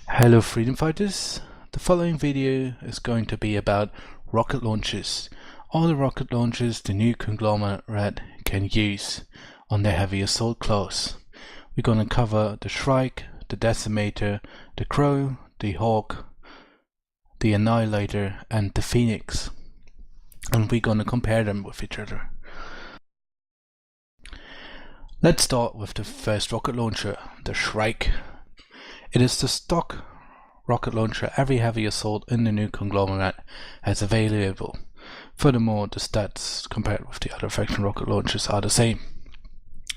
Hello freedom fighters, the following video is going to be about rocket launchers. All the rocket launchers the new conglomerate can use on their heavy assault class. We're going to cover the Shrike, the Decimator, the Crow, the Hawk, the Annihilator and the Phoenix, and we're going to compare them with each other. Let's start with the first rocket launcher, the Shrike. It is the stock rocket launcher every heavy assault in the new conglomerate has available. Furthermore, the stats compared with the other faction rocket launchers are the same.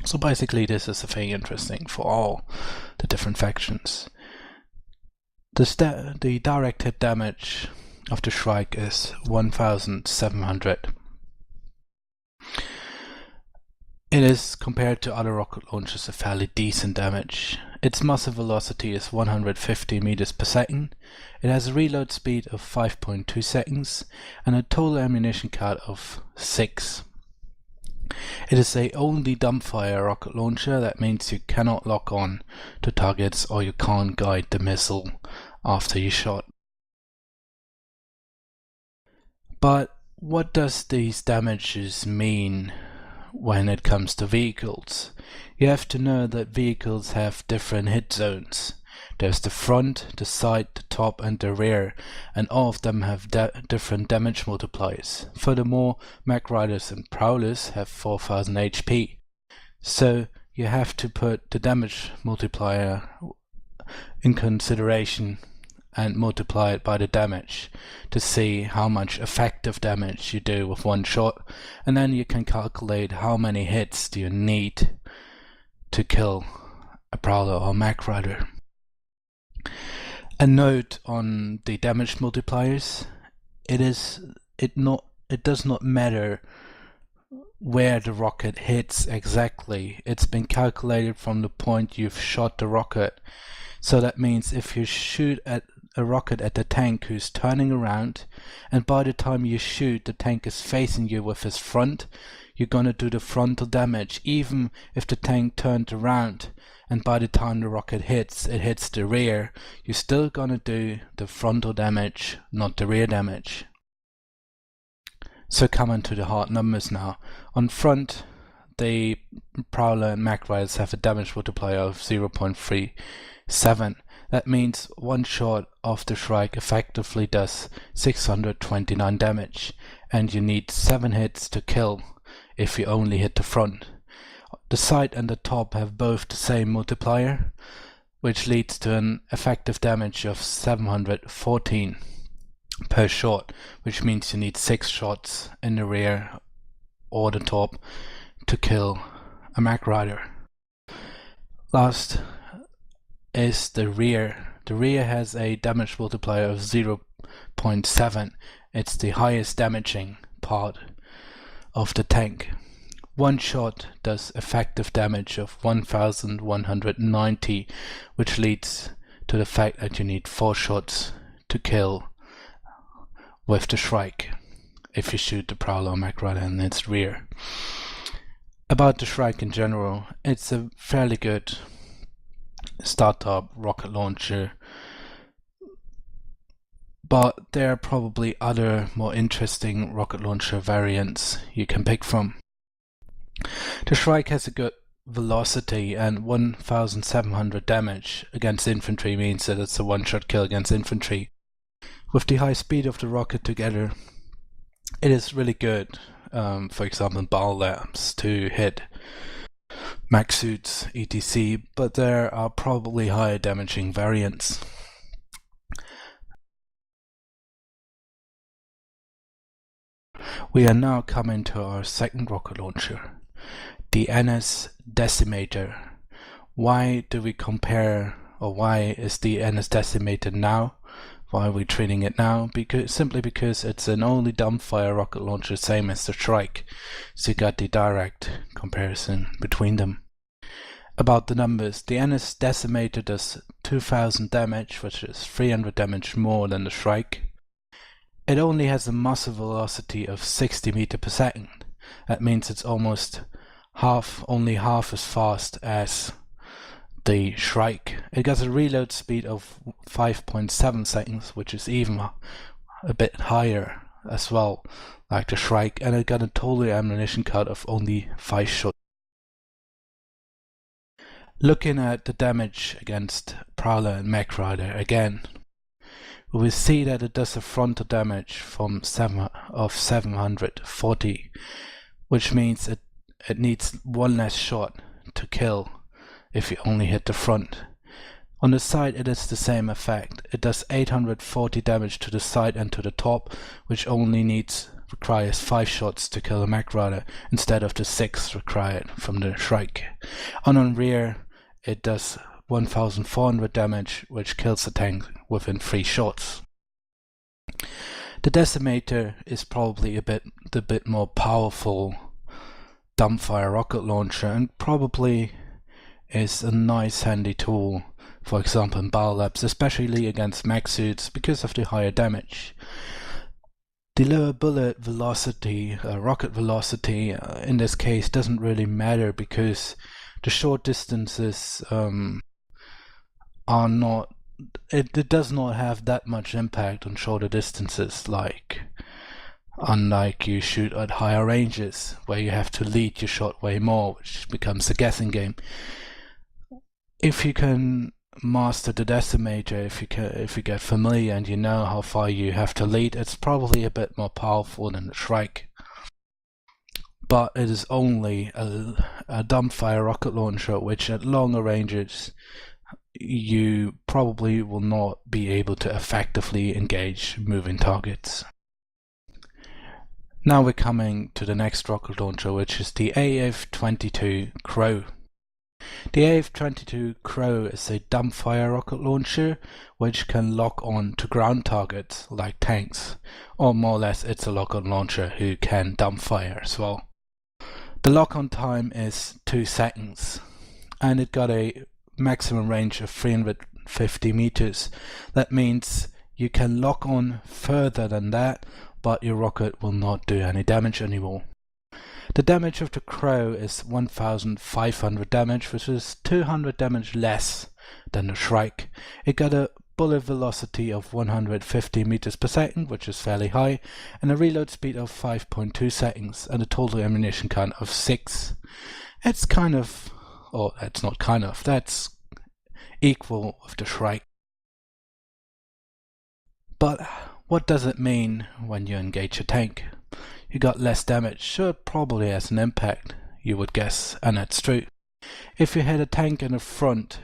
So basically this is a thing interesting for all the different factions. The direct hit damage of the Shrike is 1700. It is, compared to other rocket launchers, a fairly decent damage. Its muzzle velocity is 150 meters per second. It has a reload speed of 5.2 seconds and a total ammunition count of 6. It is a only dumbfire rocket launcher. That means you cannot lock on to targets or you can't guide the missile after you shot. But what does these damages mean when it comes to vehicles? You have to know that vehicles have different hit zones. There's the front, the side, the top and the rear, and all of them have different damage multipliers. Furthermore, Mech Riders and Prowlers have 4000 HP. So you have to put the damage multiplier in consideration and multiply it by the damage to see how much effective damage you do with one shot, and then you can calculate how many hits do you need to kill a Prowler or Mech Rider. A note on the damage multipliers: it does not matter where the rocket hits exactly. It's been calculated from the point you've shot the rocket. So that means if you shoot at a rocket at the tank who's turning around, and by the time you shoot the tank is facing you with his front, you're gonna do the frontal damage even if the tank turned around, and by the time the rocket hits, it hits the rear, you're still gonna do the frontal damage, not the rear damage. So coming to the hard numbers now. On front, the Prowler and Mech Riders have a damage multiplier of 0.37. That means one shot of the Shrike effectively does 629 damage, and you need 7 hits to kill if you only hit the front. The side and the top have both the same multiplier, which leads to an effective damage of 714 per shot, which means you need 6 shots in the rear or the top to kill a Mech Rider. Last is the rear. The rear has a damage multiplier of 0.7. It's the highest damaging part of the tank. One shot does effective damage of 1190, which leads to the fact that you need 4 shots to kill with the Shrike if you shoot the Prowler or Mech Rider in its rear. About the Shrike in general, it's a fairly good startup rocket launcher, but there are probably other more interesting rocket launcher variants you can pick from. The Shrike has a good velocity, and 1700 damage against infantry means that it's a one-shot kill against infantry. With the high speed of the rocket together, it is really good, for example ball lamps to hit mech suits etc, but there are probably higher damaging variants. We are now coming to our second rocket launcher, the NS Decimator. Why do we compare, or why is the NS Decimator now? Why are we treating it now? Simply because it's an only dumbfire rocket launcher, same as the Shrike. So you got the direct comparison between them. About the numbers, the NS Decimator does 2000 damage, which is 300 damage more than the Shrike. It only has a muzzle velocity of 60 meters per second. That means it's almost only half as fast as the Shrike. It got a reload speed of 5.7 seconds, which is even a bit higher as well, like the Shrike, and it got a total ammunition cut of only 5 shots. Looking at the damage against Prowler and Mech Rider again, we will see that it does a frontal damage of 740, which means it needs one less shot to kill if you only hit the front. On the side it is the same effect. It does 840 damage to the side and to the top, which only requires 5 shots to kill a Mech Rider instead of the 6 required from the Shrike. And on rear it does 1400 damage, which kills the tank within 3 shots. The Decimator is probably the bit more powerful dumbfire rocket launcher, and probably is a nice handy tool, for example in battle labs, especially against mech suits because of the higher damage. The lower bullet velocity, rocket velocity, in this case doesn't really matter because the short distances are not, it does not have that much impact on shorter distances, unlike you shoot at higher ranges where you have to lead your shot way more, which becomes a guessing game. If you can master the Decimator, if you get familiar and you know how far you have to lead, it's probably a bit more powerful than the Shrike. But it is only a dumbfire rocket launcher, which at longer ranges you probably will not be able to effectively engage moving targets. Now we're coming to the next rocket launcher, which is the AF-22 Crow. The AF-22 Crow is a dumbfire rocket launcher which can lock on to ground targets like tanks, or more or less it's a lock-on launcher who can dumbfire as well. The lock-on time is 2 seconds, and it got a maximum range of 350 meters. That means you can lock on further than that, but your rocket will not do any damage anymore. The damage of the Crow is 1500 damage, which is 200 damage less than the Shrike. It got a bullet velocity of 150 meters per second, which is fairly high, and a reload speed of 5.2 seconds, and a total ammunition count of 6. It's kind of, or that's not kind of, that's equal with the Shrike. But what does it mean when you engage a tank? You got less damage, so it probably has an impact, you would guess, and that's true. If you hit a tank in the front,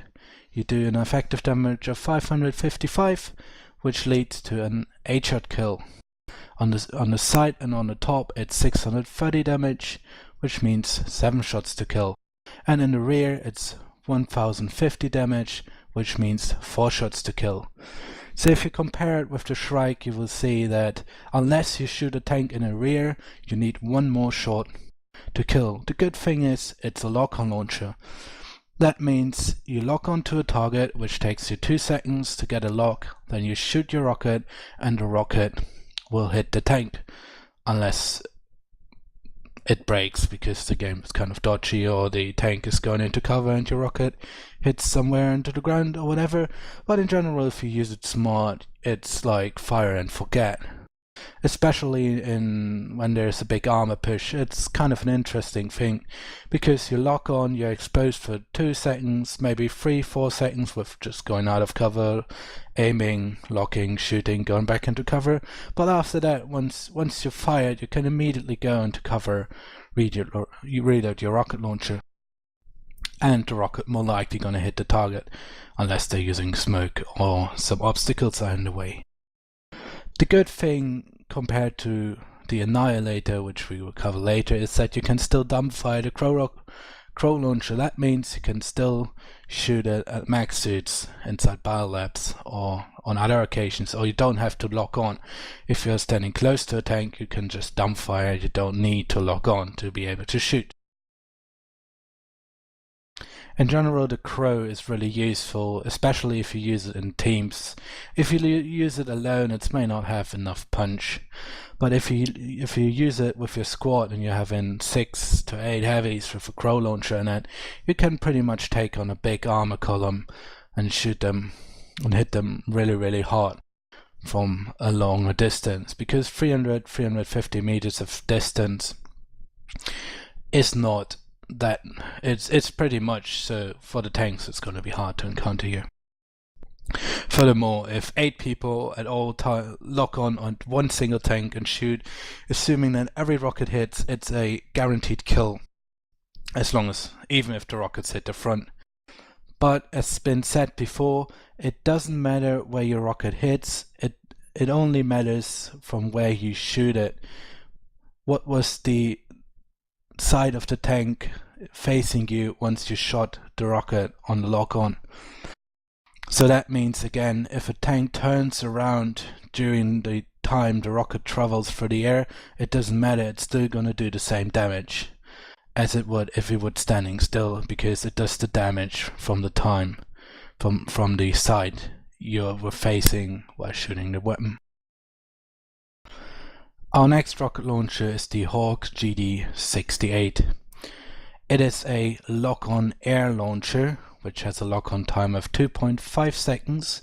you do an effective damage of 555, which leads to an 8-shot kill. On the side and on the top it's 630 damage, which means 7 shots to kill. And in the rear it's 1050 damage, which means 4 shots to kill. So if you compare it with the Shrike, you will see that unless you shoot a tank in the rear, you need 1 more shot to kill. The good thing is it's a lock-on launcher. That means you lock onto a target, which takes you 2 seconds to get a lock, then you shoot your rocket and the rocket will hit the tank, unless it breaks because the game is kind of dodgy or the tank is going into cover and your rocket hits somewhere into the ground or whatever. But in general, if you use it smart, it's like fire and forget. Especially when there's a big armor push, it's kind of an interesting thing because you lock on, you're exposed for 2 seconds, maybe 3-4 seconds with just going out of cover, aiming, locking, shooting, going back into cover. But after that, once you're fired, you can immediately go into cover, you reload your rocket launcher, and the rocket more likely going to hit the target unless they're using smoke or some obstacles are in the way. The good thing compared to the Annihilator, which we will cover later, is that you can still dumbfire the Crow launcher. That means you can still shoot it at mech suits inside battle labs or on other occasions, or you don't have to lock on. If you're standing close to a tank, you can just dumbfire. You don't need to lock on to be able to shoot. In general, the Crow is really useful, especially if you use it in teams. If you use it alone, it may not have enough punch. But if you use it with your squad and you're having 6 to 8 heavies with a Crow launcher in it, you can pretty much take on a big armor column and shoot them and hit them really hard from a longer distance, because 350 meters of distance is not that, it's pretty much, so for the tanks it's going to be hard to encounter you. Furthermore, if 8 people at all time lock on one single tank and shoot, assuming that every rocket hits, it's a guaranteed kill, even if the rockets hit the front. But as been said before, it doesn't matter where your rocket hits, it only matters from where you shoot it. What was the side of the tank facing you once you shot the rocket on the lock-on? So that means, again, if a tank turns around during the time the rocket travels through the air, it doesn't matter, it's still going to do the same damage as it would if it were standing still, because it does the damage from the time from the side you were facing while shooting the weapon. Our next rocket launcher is the Hawk GD68. It is a lock-on air launcher, which has a lock-on time of 2.5 seconds,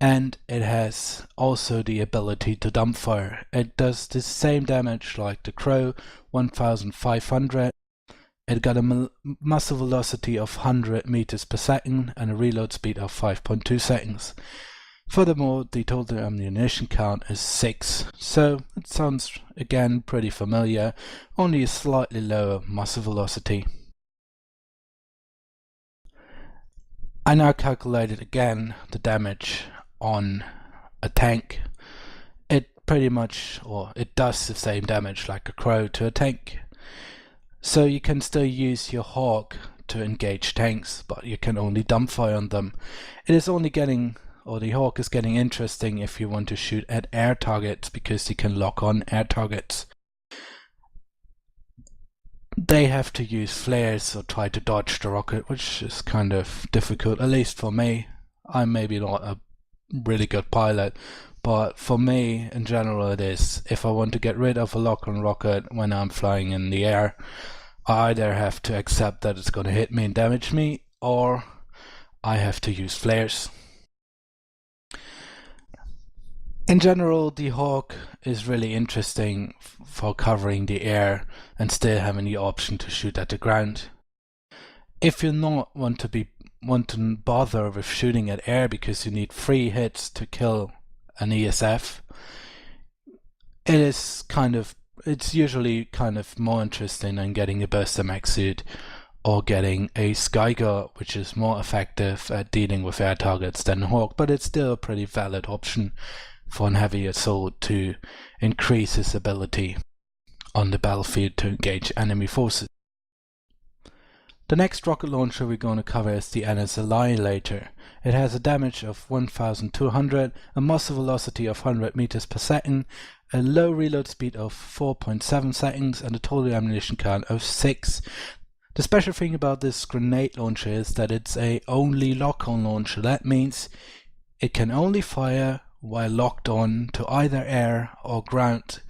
and it has also the ability to dump fire. It does the same damage like the Crow, 1500. It got a muzzle velocity of 100 meters per second and a reload speed of 5.2 seconds. Furthermore, the total ammunition count is 6, so it sounds again pretty familiar, only a slightly lower muzzle velocity. I now calculated again the damage on a tank. It pretty much, or it does the same damage like a Crow to a tank. So you can still use your Hawk to engage tanks, but you can only dump fire on them. It is only getting, or the Hawk is getting interesting if you want to shoot at air targets, because you can lock on air targets. They have to use flares or try to dodge the rocket, which is kind of difficult, at least for me. I'm maybe not a really good pilot, but for me in general it is. If I want to get rid of a lock-on rocket when I'm flying in the air, I either have to accept that it's going to hit me and damage me, or I have to use flares. In general, the Hawk is really interesting for covering the air and still having the option to shoot at the ground. If you not want to bother with shooting at air because you need 3 hits to kill an ESF, it's usually kind of more interesting than getting a burster mech suit or getting a Skyguard, which is more effective at dealing with air targets than Hawk, but it's still a pretty valid option for a heavy assault to increase his ability on the battlefield to engage enemy forces. The next rocket launcher we're going to cover is the NS Annihilator. It has a damage of 1200, a muzzle velocity of 100 meters per second, a low reload speed of 4.7 seconds, and a total ammunition count of 6. The special thing about this grenade launcher is that it's a only lock-on launcher. That means it can only fire while locked on to either air or ground.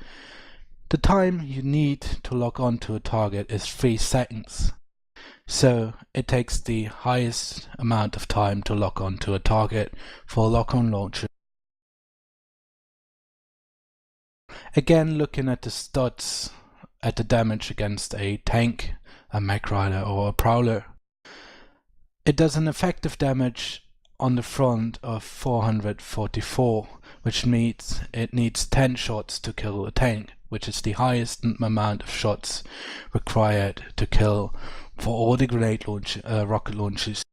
The time you need to lock on to a target is 3 seconds. So it takes the highest amount of time to lock on to a target for a lock-on launcher. Again, looking at the stats at the damage against a tank, a mech rider or a prowler, it does an effective damage on the front of 444, which means it needs 10 shots to kill a tank, which is the highest amount of shots required to kill for all the rocket launches.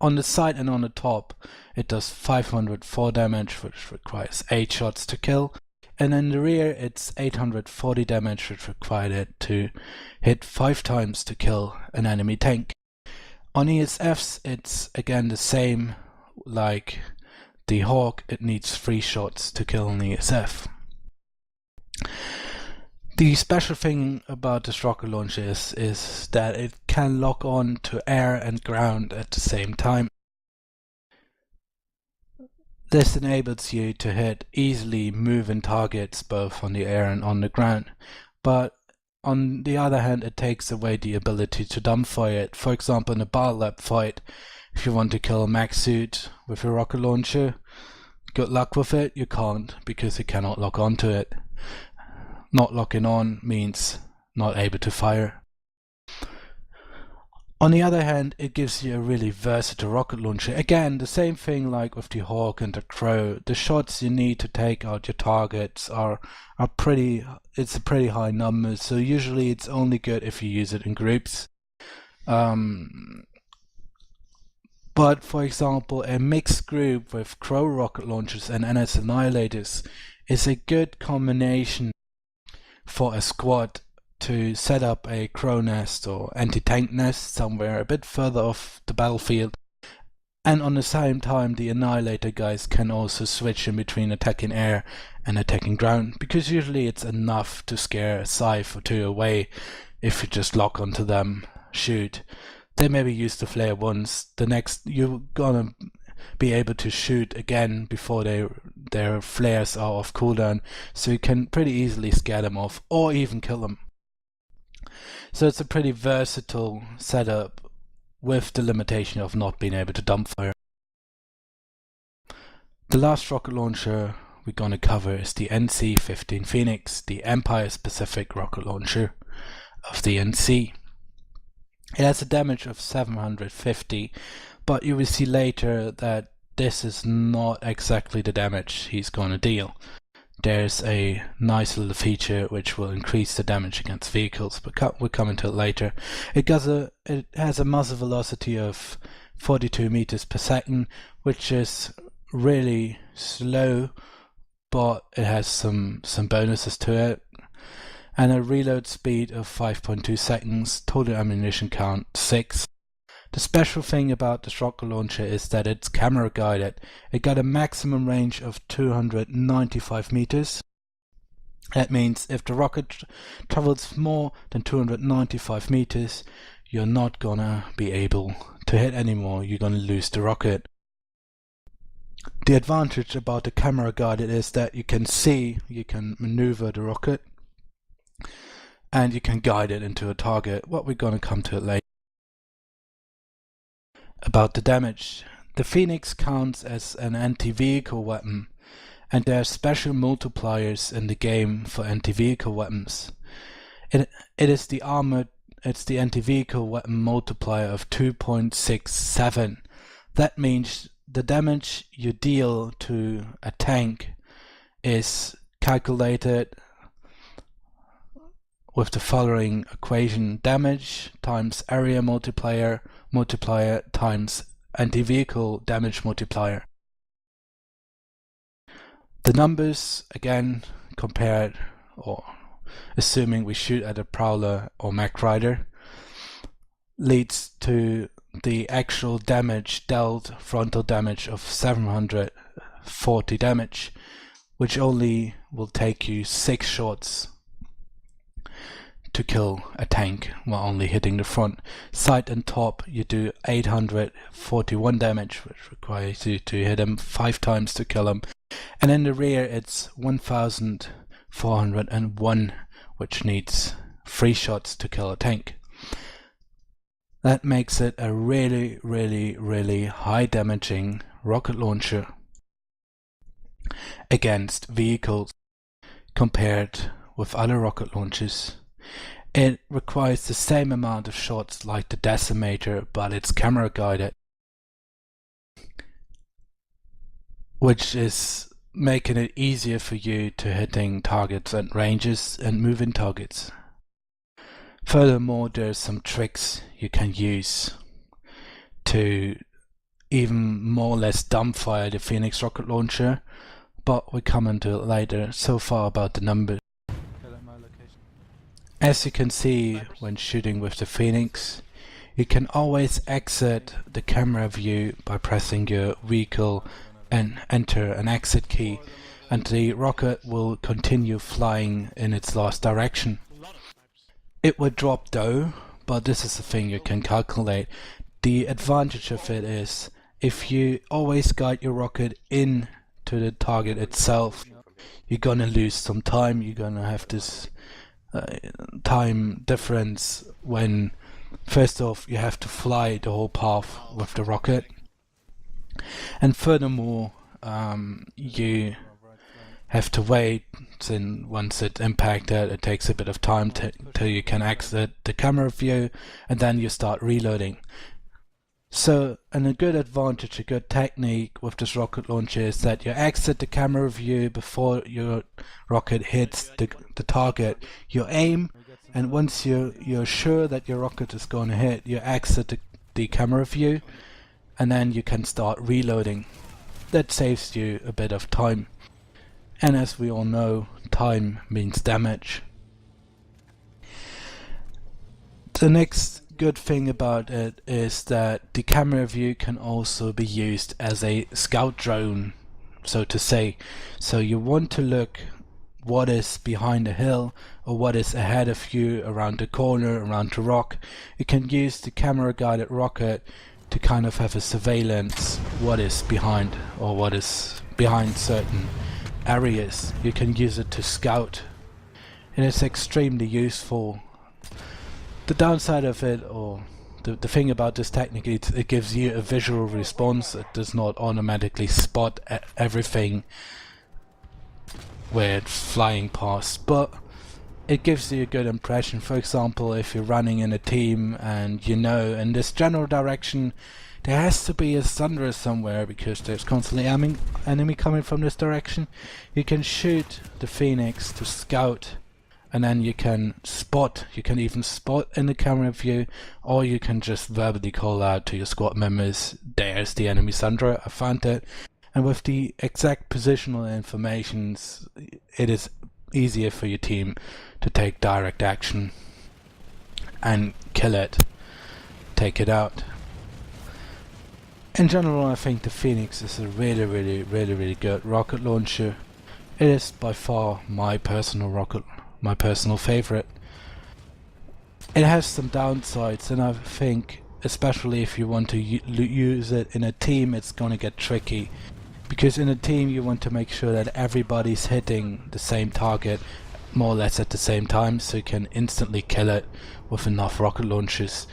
On the side and on the top, it does 504 damage, which requires 8 shots to kill, and in the rear it's 840 damage, which required it to hit 5 times to kill an enemy tank. On ESFs, it's again the same like the Hawk, it needs 3 shots to kill an ESF. The special thing about this rocket launcher is that it can lock on to air and ground at the same time. This enables you to hit easily moving targets both on the air and on the ground, but on the other hand it takes away the ability to dumbfire it. For example, in a battle lab fight, if you want to kill a mech suit with a rocket launcher, good luck with it, you can't, because you cannot lock onto it. Not locking on means not able to fire. On the other hand, it gives you a really versatile rocket launcher. Again, the same thing like with the Hawk and the Crow. The shots you need to take out your targets are pretty, it's a pretty high number, so usually it's only good if you use it in groups. But for example, a mixed group with Crow rocket launchers and NS Annihilators is a good combination for a squad to set up a Crow nest or anti-tank nest somewhere a bit further off the battlefield, and on the same time the Annihilator guys can also switch in between attacking air and attacking ground, because usually it's enough to scare a scythe or two away if you just lock onto them, shoot. They maybe use the flare once, the next you're gonna be able to shoot again before their flares are off cooldown, so you can pretty easily scare them off or even kill them. So it's a pretty versatile setup with the limitation of not being able to dumbfire. The last rocket launcher we're going to cover is the NC-15 Phoenix, the Empire-specific rocket launcher of the NC. It has a damage of 750, but you will see later that this is not exactly the damage he's going to deal. There's a nice little feature which will increase the damage against vehicles, but we'll come into it later. It has a muzzle velocity of 42 meters per second, which is really slow, but it has some bonuses to it. And a reload speed of 5.2 seconds, total ammunition count 6. The special thing about this rocket launcher is that it's camera guided. It got a maximum range of 295 meters. That means if the rocket travels more than 295 meters, you're not gonna be able to hit anymore. You're gonna lose the rocket. The advantage about the camera guided is that you can maneuver the rocket and you can guide it into a target. What we're gonna come to it later. About the damage. The Phoenix counts as an anti-vehicle weapon, and there are special multipliers in the game for anti-vehicle weapons. It is the anti-vehicle weapon multiplier of 2.67. That means the damage you deal to a tank is calculated with the following equation: damage times area multiplier times anti-vehicle damage multiplier. The numbers, again, compared, or assuming we shoot at a Prowler or Mech Rider, leads to the actual damage dealt, frontal damage of 740 damage, which only will take you 6 shots to kill a tank while only hitting the front. Side and top you do 841 damage, which requires you to hit him 5 times to kill him, and in the rear it's 1401, which needs 3 shots to kill a tank. That makes it a really high damaging rocket launcher against vehicles compared with other rocket launchers. It requires the same amount of shots like the Decimator, but it's camera guided, which is making it easier for you to hitting targets at ranges and moving targets. Furthermore, there's some tricks you can use to even more or less dumbfire the Phoenix rocket launcher, but we'll come into it later. So far about the numbers. As you can see when shooting with the Phoenix, you can always exit the camera view by pressing your vehicle and enter an exit key. and the rocket will continue flying in its last direction. It would drop though, but this is the thing you can calculate. The advantage of it is if you always guide your rocket in to the target itself, you're gonna lose some time. You're gonna have this time difference when first off you have to fly the whole path with the rocket, and furthermore you have to wait, and once it impacted it takes a bit of time till you can exit the camera view, and then you start reloading. So, and a good advantage, a good technique with this rocket launcher is that you exit the camera view before your rocket hits the target. You aim, and once you're sure that your rocket is going to hit, you exit the camera view, and then you can start reloading. That saves you a bit of time. And as we all know, time means damage. The next good thing about it is that the camera view can also be used as a scout drone, so to say. So you want to look what is behind a hill or what is ahead of you, around the corner, around the rock. You can use the camera guided rocket to kind of have a surveillance what is behind, or what is behind certain areas. You can use it to scout, and it's extremely useful. The downside of it, or the thing about this technique, it gives you a visual response. It does not automatically spot everything where it's flying past, but it gives you a good impression. For example, if you're running in a team and you know in this general direction there has to be a thunder somewhere because there's constantly enemy coming from this direction, you can shoot the Phoenix to scout, and then you can spot. You can even spot in the camera view, or you can just verbally call out to your squad members, there's the enemy thunder, I found it. And with the exact positional information, it is easier for your team to take direct action and kill it, take it out. In general, I think the Phoenix is a really good rocket launcher. It is by far my personal favorite. It has some downsides, and I think especially if you want to use it in a team, it's going to get tricky, because in a team you want to make sure that everybody's hitting the same target more or less at the same time, so you can instantly kill it with enough rocket launchers.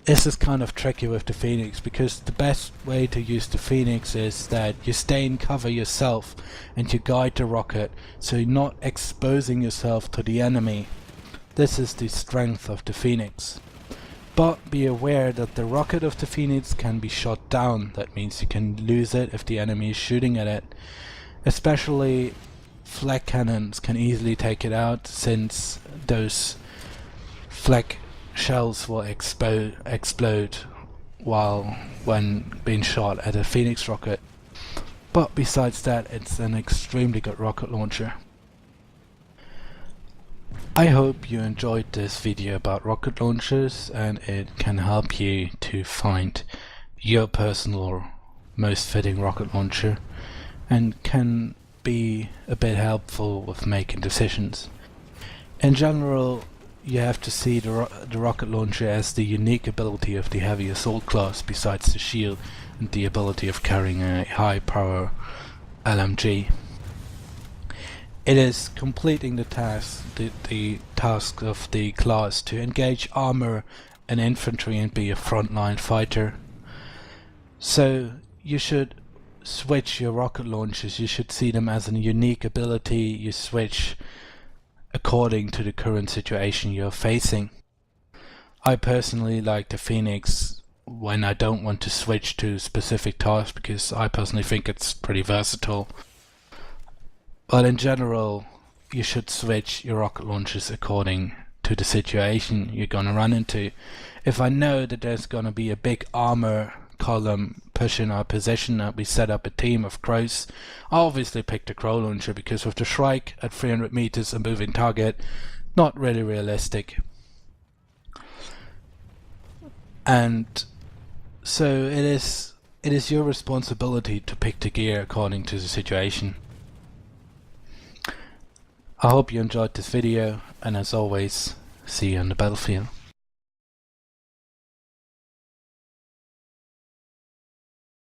This is kind of tricky with the Phoenix, because the best way to use the Phoenix is that you stay in cover yourself and you guide the rocket, so you're not exposing yourself to the enemy. This is the strength of the Phoenix. But be aware that the rocket of the Phoenix can be shot down. That means you can lose it if the enemy is shooting at it. Especially flak cannons can easily take it out, since those flak shells will explode when being shot at a Phoenix rocket. But besides that, it's an extremely good rocket launcher. I hope you enjoyed this video about rocket launchers, and it can help you to find your personal most fitting rocket launcher, and can be a bit helpful with making decisions. In general, you have to see the rocket launcher as the unique ability of the heavy assault class, besides the shield and the ability of carrying a high power LMG. It is completing the task of the class to engage armor and infantry and be a frontline fighter. So you should switch your rocket launchers. You should see them as a unique ability. You switch according to the current situation you're facing. I personally like the Phoenix when I don't want to switch to specific tasks, because I personally think it's pretty versatile. But in general, you should switch your rocket launchers according to the situation you're gonna run into. If I know that there's gonna be a big armor column pushing our position and we set up a team of crows, I obviously pick the crow launcher, because with the Shrike at 300 meters a moving target, not really realistic. And so it is your responsibility to pick the gear according to the situation. I hope you enjoyed this video, and as always, see you on the battlefield.